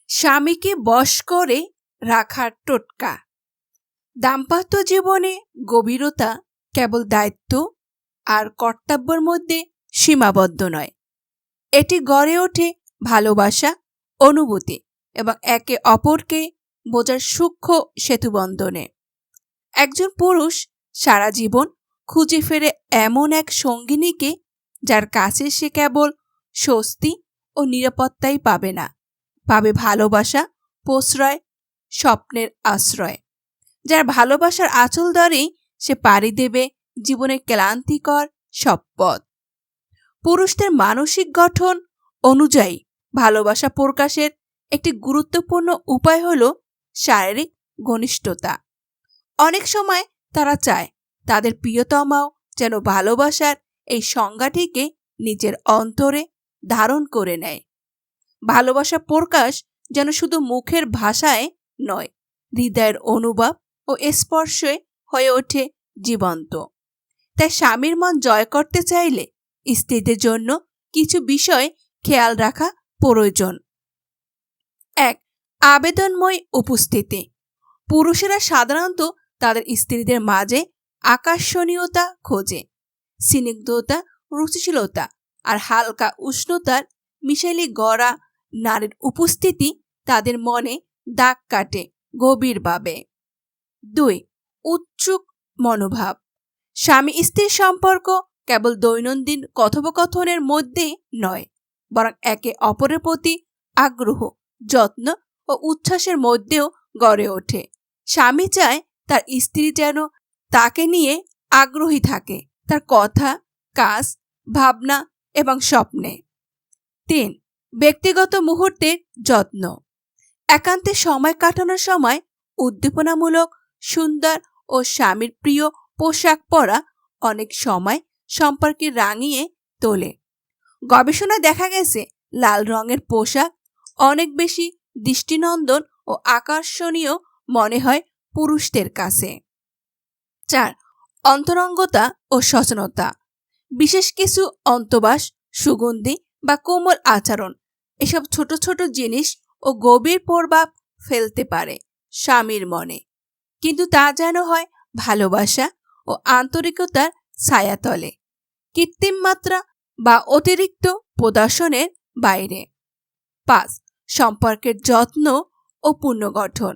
স্বামীকে বশ করে রাখার টোটকা। দাম্পত্য জীবনে গভীরতা কেবল দায়িত্ব আর কর্তব্যের মধ্যে সীমাবদ্ধ নয়, এটি গড়ে ওঠে ভালোবাসা, অনুভূতি এবং একে অপরকে বোঝার সূক্ষ্ম সেতুবন্ধনে। একজন পুরুষ সারা জীবন খুঁজে ফেরে এমন এক সঙ্গিনীকে যার কাছে সে কেবল স্বস্তি ও নিরাপত্তাই পাবে না, পাবে ভালোবাসা, প্রশ্রয়, স্বপ্নের আশ্রয়। যার ভালোবাসার আঁচল ধরেই সে পাড়ি দেবে জীবনের ক্লান্তিকর সব পথ। পুরুষদের মানসিক গঠন অনুযায়ী ভালোবাসা প্রকাশের একটি গুরুত্বপূর্ণ উপায় হল শারীরিক ঘনিষ্ঠতা। অনেক সময় তারা চায় তাদের প্রিয়তমাও যেন ভালোবাসার এই সংজ্ঞাটিকে নিজের অন্তরে ধারণ করে নেয়। ভালোবাসা প্রকাশ যেন শুধু মুখের ভাষায় নয়, হৃদয়ের অনুভব ও স্পর্শে হয়ে ওঠে জীবন্ত। তাই স্বামীর মন জয় করতে চাইলে স্ত্রীদের জন্য কিছু বিষয় খেয়াল রাখা প্রয়োজন। ১. আবেদনময় উপস্থিতি। পুরুষেরা সাধারণত তাদের স্ত্রীদের মাঝে আকর্ষণীয়তা খোঁজে। স্নিগ্ধতা, রুচিশীলতা আর হালকা উষ্ণতার মিশেলি গড়া নারীর উপস্থিতি তাদের মনে দাগ কাটে গভীরভাবে। ২. উৎসুক মনোভাব। স্বামী স্ত্রীর সম্পর্ক কেবল দৈনন্দিন কথোপকথনের মধ্যে নয়, বরং একে অপরের প্রতি আগ্রহ, যত্ন ও উচ্ছ্বাসের মধ্যেও গড়ে ওঠে। স্বামী চায় তার স্ত্রী যেন তাকে নিয়ে আগ্রহী থাকে, তার কথা, কাজ, ভাবনা এবং স্বপ্নে। ৩. ব্যক্তিগত মুহূর্তের যত্ন। একান্তে সময় কাটানোর সময় উদ্দীপনামূলক, সুন্দর ও স্বামীর প্রিয় পোশাক পরা অনেক সময় সম্পর্কে রাঙিয়ে তোলে। গবেষণায় দেখা গেছে লাল রঙের পোশাক অনেক বেশি দৃষ্টিনন্দন ও আকর্ষণীয় মনে হয় পুরুষদের কাছে। ৪. অন্তরঙ্গতা ও সচেতনতা। বিশেষ কিছু অন্তবাস, সুগন্ধি বা কোমল আচরণ, এসব ছোট ছোট জিনিস ও গভীর প্রভাব ফেলতে পারে স্বামীর মনে, কিন্তু তা যেন হয় ভালোবাসা ও আন্তরিকতার ছায়াতলে, কৃত্রিম মাত্রা বা অতিরিক্ত প্রদর্শনের বাইরে। ৫. সম্পর্কের যত্ন ও পুনর্গঠন।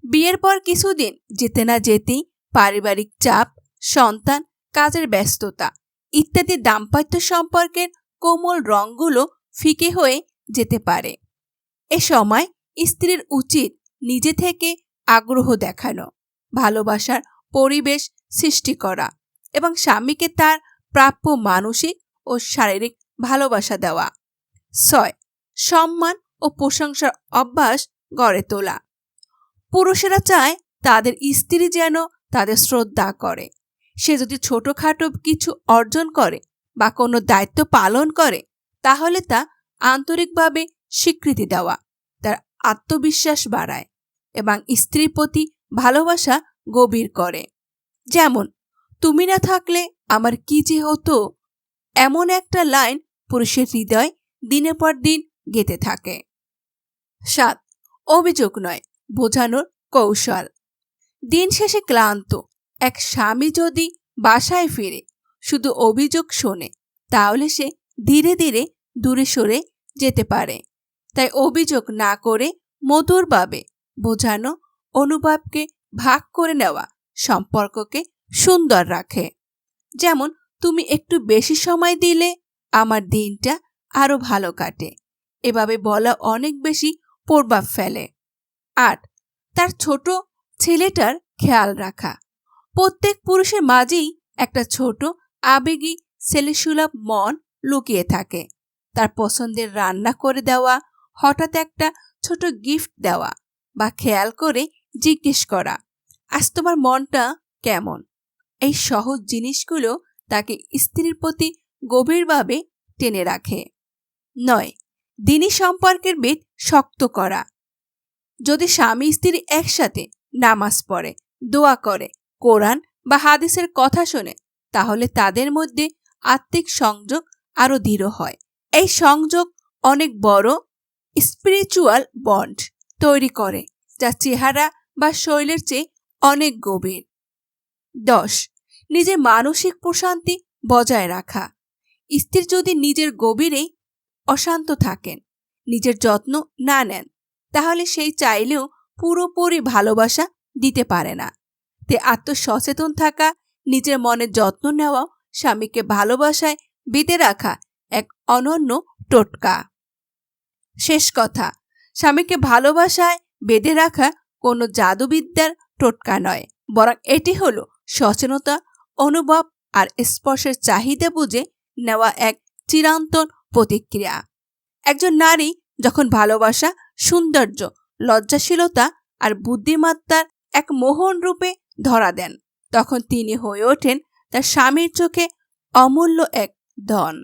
বিয়ের পর কিছুদিন যেতে না যেতেই পারিবারিক চাপ, সন্তান, কাজের ব্যস্ততা ইত্যাদি দাম্পত্য সম্পর্কের কোমল রঙগুলো ফিকে হয়ে যেতে পারে। এ সময় স্ত্রীর উচিত নিজে থেকে আগ্রহ দেখানো, ভালোবাসার পরিবেশ সৃষ্টি করা এবং স্বামীকে তার প্রাপ্য মানসিক ও শারীরিক ভালোবাসা দেওয়া। ৬. সম্মান ও প্রশংসার অভ্যাস গড়ে তোলা। পুরুষেরা চায় তাদের স্ত্রী যেন তাদের শ্রদ্ধা করে। সে যদি ছোটখাটো কিছু অর্জন করে বা কোনো দায়িত্ব পালন করে, তাহলে তা আন্তরিকভাবে স্বীকৃতি দেওয়া তার আত্মবিশ্বাস বাড়ায় এবং স্ত্রীর প্রতি ভালোবাসা গভীর করে। যেমন, তুমি না থাকলে আমার কি যে হতো, এমন একটা লাইন পুরুষের হৃদয় দিনের পর দিন গেঁথে থাকে। ৭. অভিযোগ নয়, বোঝানোর কৌশল। দিন শেষে ক্লান্ত এক স্বামী যদি বাসায় ফিরে শুধু অভিযোগ শোনে, তাহলে সে ধীরে ধীরে দূরে সরে যেতে পারে। তাই অভিযোগ না করে মধুরভাবে বোঝানো, অনুভবকে ভাগ করে নেওয়া সম্পর্ককে সুন্দর রাখে। যেমন, তুমি একটু বেশি সময় দিলে আমার দিনটা আরো ভালো কাটে। এভাবে বলা অনেক বেশি প্রভাব ফেলে। ৮. তার ছোট ছেলেটার খেয়াল রাখা। প্রত্যেক পুরুষের মাঝেই একটা ছোট আবেগী ছেলেসুলভ মন লুকিয়ে থাকে। তার পছন্দের রান্না করে দেওয়া, হঠাৎ একটা ছোট গিফট দেওয়া বা খেয়াল করে জিজ্ঞেস করা, আজ তোমার মনটা কেমন? এই সহজ জিনিসগুলো তাকে স্ত্রীর প্রতি গভীরভাবে টেনে রাখে। ৯. দিনী সম্পর্কের ভিত শক্ত করা। যদি স্বামী স্ত্রী একসাথে নামাজ পড়ে, দোয়া করে, কোরআন বা হাদিসের কথা শোনে, তাহলে তাদের মধ্যে আত্মিক সংযোগ আরো দৃঢ় হয়। এই সংযোগ অনেক বড় স্পিরিচুয়াল বন্ড তৈরি করে, যা চেহারা বা শৈলের চেয়ে অনেক গভীর। 10. নিজের মানসিক প্রশান্তি বজায় রাখা। স্ত্রী যদি নিজের গভীরেই অশান্ত থাকেন, নিজের যত্ন না নেন, তাহলে সেই চাইলেও পুরোপুরি ভালোবাসা দিতে পারে না। তে আত্মসচেতন থাকা, নিজের মনের যত্ন নেওয়া স্বামীকে ভালোবাসায় বেঁধে রাখা এক অনন্য টোটকা। শেষ কথা, স্বামীকে ভালোবাসায় বেঁধে রাখা কোনো জাদুবিদ্যার টোটকা নয়, বরং এটি হলো সচেতনতা, অনুভব আর স্পর্শের চাহিদা বুঝে নেওয়া এক চিরন্তন প্রতিক্রিয়া। একজন নারী যখন ভালোবাসা, সৌন্দর্য, লজ্জাশীলতা আর বুদ্ধিমত্তার এক মোহন রূপে ধরা দেন, তখন তিনি হয়ে ওঠেন তার স্বামীর চোখে অমূল্য এক ধন।